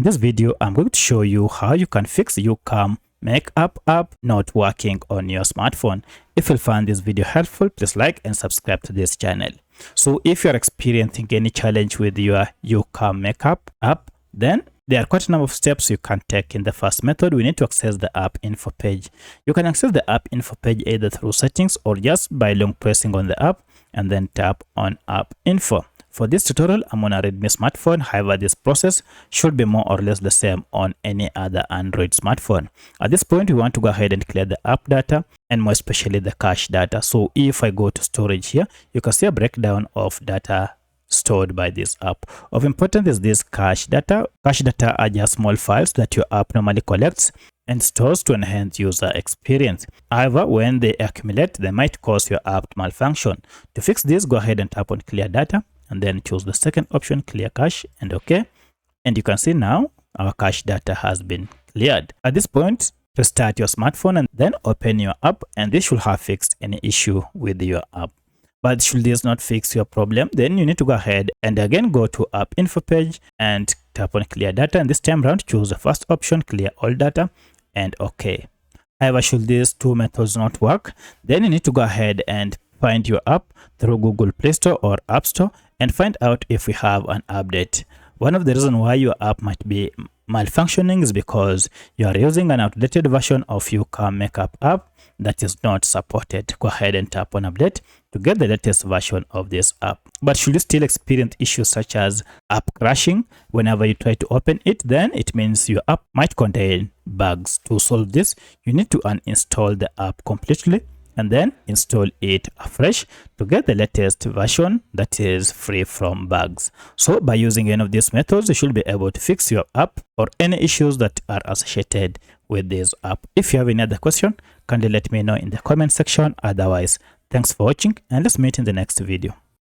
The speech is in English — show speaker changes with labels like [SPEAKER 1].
[SPEAKER 1] this video, I'm going to show you how you can fix YouCam Makeup app not working on your smartphone. If you find this video helpful, please like and subscribe to this channel. So if you're experiencing any challenge with your YouCam Makeup app, then there are quite a number of steps you can take. In the first method, we need to access the app info page. You can access the app info page either through settings or just by long pressing on the app and then tap on app info. For this tutorial, I'm on a Redmi smartphone. However, this process should be more or less the same on any other Android smartphone. At this point, we want to go ahead and clear the app data and more especially the cache data. So if I go to storage here, you can see a breakdown of data stored by this app. Of importance is this cache data. Cache data are just small files that your app normally collects and stores to enhance user experience. However, when they accumulate, they might cause your app to malfunction. To fix this, go ahead and tap on clear data and then choose the second option, clear cache, and OK. And you can see now our cache data has been cleared. At this point, restart your smartphone and then open your app, and this should have fixed any issue with your app. But should this not fix your problem, then you need to go ahead and again go to app info page and tap on clear data, and this time around choose the first option, clear all data, and OK. However, should these two methods not work, then you need to go ahead and find your app through Google Play Store or App Store and find out if we have an update. One of the reasons why your app might be malfunctioning is because you are using an outdated version of YouCam Makeup app that is not supported. Go ahead and tap on update to get the latest version of this app. But should you still experience issues such as app crashing whenever you try to open it, then it means your app might contain bugs. To solve this, you need to uninstall the app completely and then install it afresh to get the latest version that is free from bugs. So by using any of these methods, you should be able to fix your app or any issues that are associated with this app. If you have any other question, kindly let me know in the comment section. Otherwise, thanks for watching and let's meet in the next video.